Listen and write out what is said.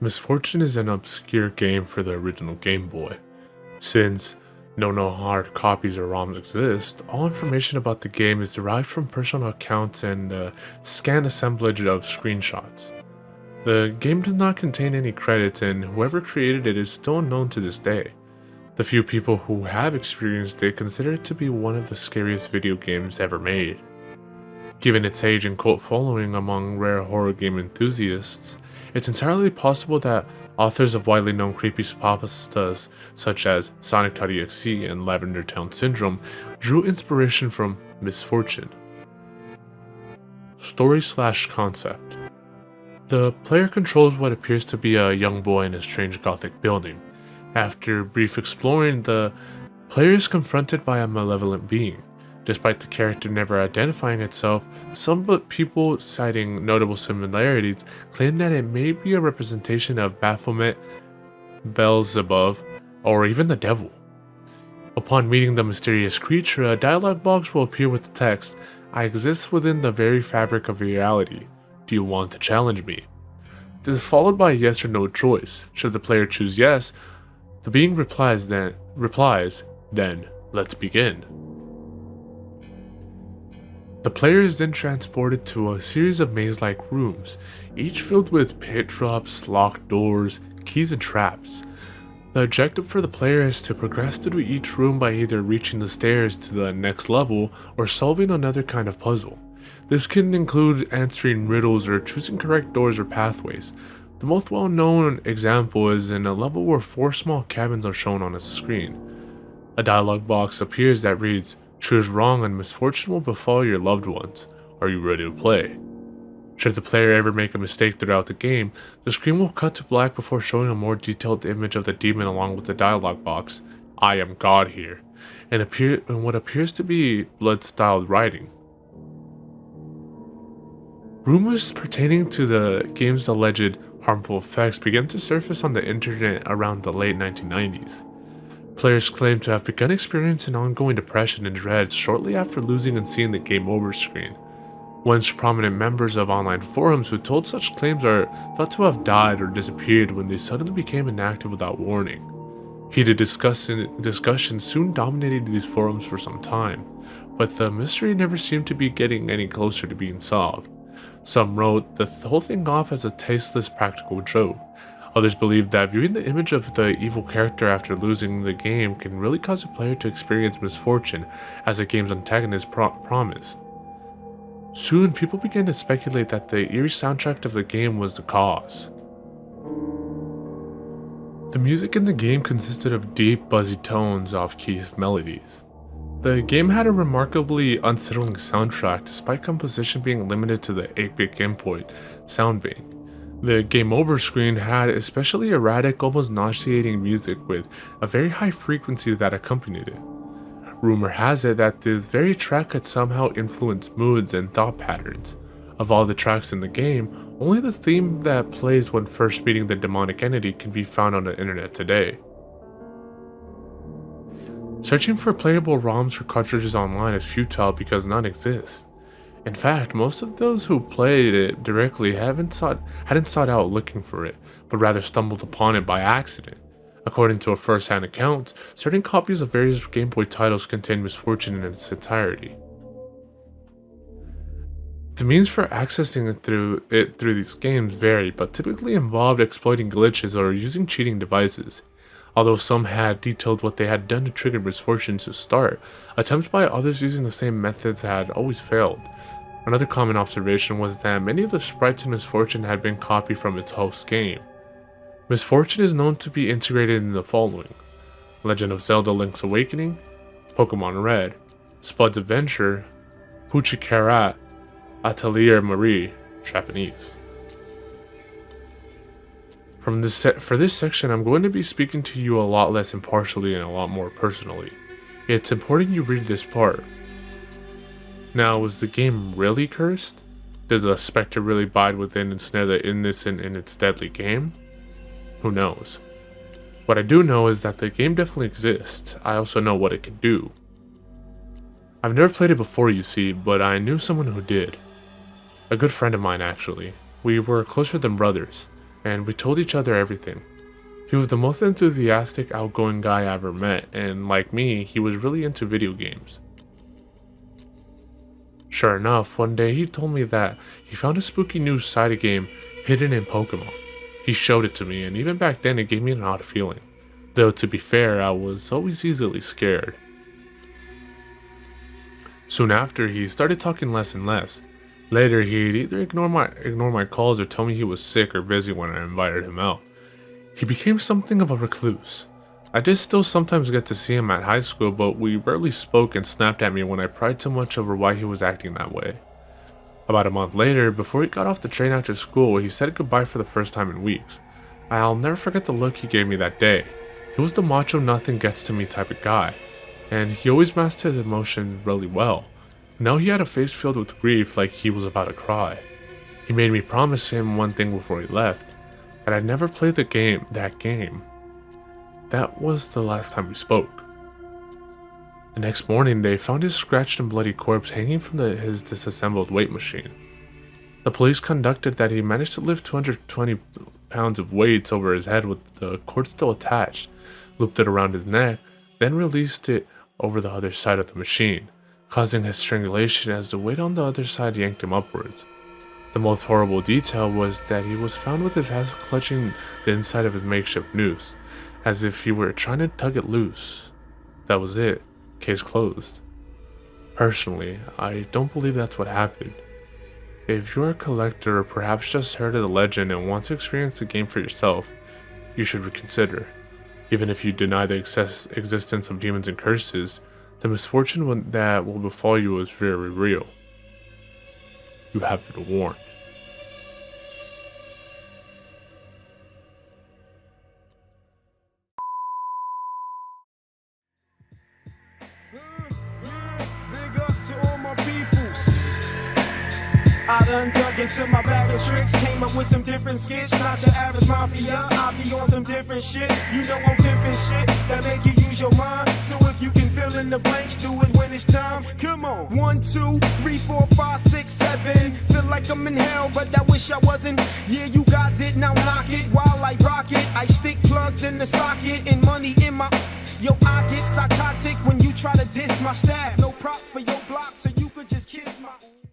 Misfortune is an obscure game for the original Game Boy. Since no hard copies or ROMs exist, all information about the game is derived from personal accounts and a scanned assemblage of screenshots. The game does not contain any credits, and whoever created it is still unknown to this day. The few people who have experienced it consider it to be one of the scariest video games ever made. Given its age and cult following among rare horror game enthusiasts, it's entirely possible that authors of widely known creepypastas such as Sonic.exe and Lavender Town Syndrome drew inspiration from Misfortune. Story/concept. The player controls what appears to be a young boy in a strange gothic building. After brief exploring, the player is confronted by a malevolent being. Despite the character never identifying itself, some people, citing notable similarities, claim that it may be a representation of Baphomet, Beelzebub, or even the devil. Upon meeting the mysterious creature, a dialogue box will appear with the text, "I exist within the very fabric of reality. Do you want to challenge me?" This is followed by a yes or no choice. Should the player choose yes, the being replies, then let's begin. The player is then transported to a series of maze-like rooms, each filled with pit drops, locked doors, keys, and traps. The objective for the player is to progress through each room by either reaching the stairs to the next level or solving another kind of puzzle. This can include answering riddles or choosing correct doors or pathways. The most well-known example is in a level where 4 small cabins are shown on a screen. A dialog box appears that reads, "Choose wrong and misfortune will befall your loved ones. Are you ready to play?" Should the player ever make a mistake throughout the game, the screen will cut to black before showing a more detailed image of the demon along with the dialog box, "I am God here," and what appears to be blood-styled writing. Rumors pertaining to the game's alleged harmful effects began to surface on the internet around the late 1990s. Players claim to have begun experiencing ongoing depression and dread shortly after losing and seeing the game over screen. Once prominent members of online forums who told such claims are thought to have died or disappeared when they suddenly became inactive without warning. Heated discussion soon dominated these forums for some time, but the mystery never seemed to be getting any closer to being solved. Some wrote the whole thing off as a tasteless practical joke. Others believe that viewing the image of the evil character after losing the game can really cause a player to experience misfortune, as the game's antagonist promised. Soon, people began to speculate that the eerie soundtrack of the game was the cause. The music in the game consisted of deep, buzzy tones off-key melodies. The game had a remarkably unsettling soundtrack despite composition being limited to the 8-bit input sound bank. The game over screen had especially erratic, almost nauseating music with a very high frequency that accompanied it. Rumor has it that this very track could somehow influence moods and thought patterns. Of all the tracks in the game, only the theme that plays when first meeting the demonic entity can be found on the internet today. Searching for playable ROMs or cartridges online is futile because none exist. In fact, most of those who played it directly hadn't sought out looking for it, but rather stumbled upon it by accident. According to a first-hand account, certain copies of various Game Boy titles contain Misfortune in its entirety. The means for accessing it through these games vary, but typically involved exploiting glitches or using cheating devices. Although some had detailed what they had done to trigger Misfortune to start, attempts by others using the same methods had always failed. Another common observation was that many of the sprites in Misfortune had been copied from its host game. Misfortune is known to be integrated in the following: Legend of Zelda Link's Awakening, Pokemon Red, Spud's Adventure, Pucci Carat, Atelier Marie, Japanese. For this section, I'm going to be speaking to you a lot less impartially and a lot more personally. It's important you read this part. Now, was the game really cursed? Does a specter really bide within and snare the innocent in its deadly game? Who knows? What I do know is that the game definitely exists. I also know what it can do. I've never played it before, you see, but I knew someone who did. A good friend of mine, actually. We were closer than brothers. and we told each other everything. He was the most enthusiastic, outgoing guy I ever met, and like me, he was really into video games. Sure enough, one day he told me that he found a spooky new side of game hidden in Pokemon. He showed it to me, and even back then it gave me an odd feeling. Though to be fair, I was always easily scared. Soon after, he started talking less and less. Later, he'd either ignore my calls or tell me he was sick or busy when I invited him out. He became something of a recluse. I did still sometimes get to see him at high school, but we rarely spoke and snapped at me when I pried too much over why he was acting that way. About a month later, before he got off the train after school, he said goodbye for the first time in weeks. I'll never forget the look he gave me that day. He was the macho nothing gets to me type of guy, and he always masked his emotion really well. Now he had a face filled with grief like he was about to cry. He made me promise him one thing before he left, that I'd never play that game. That was the last time we spoke. The next morning, they found his scratched and bloody corpse hanging from his disassembled weight machine. The police conducted that he managed to lift 220 pounds of weights over his head with the cord still attached, looped it around his neck, then released it over the other side of the machine, causing his strangulation as the weight on the other side yanked him upwards. The most horrible detail was that he was found with his hands clutching the inside of his makeshift noose, as if he were trying to tug it loose. That was it. Case closed. Personally, I don't believe that's what happened. If you're a collector or perhaps just heard of the legend and want to experience the game for yourself, you should reconsider. Even if you deny the existence of demons and curses, the misfortune that will befall you is very real. You have been warned. Big up to all my peoples. I done dug into my bag of tricks, came up with some different skits. Not your average mafia, I be on some different shit. You know I'm pimping shit that make you use your mind. So if you can fill in the blanks, do it when it's time. Come on. 1, 2, 3, 4, 5, 6, 7. Feel like I'm in hell, but I wish I wasn't. Yeah, you got it, now knock it while I rock it. I stick plugs in the socket and money in my. Yo, I get psychotic when you try to diss my staff. No props for your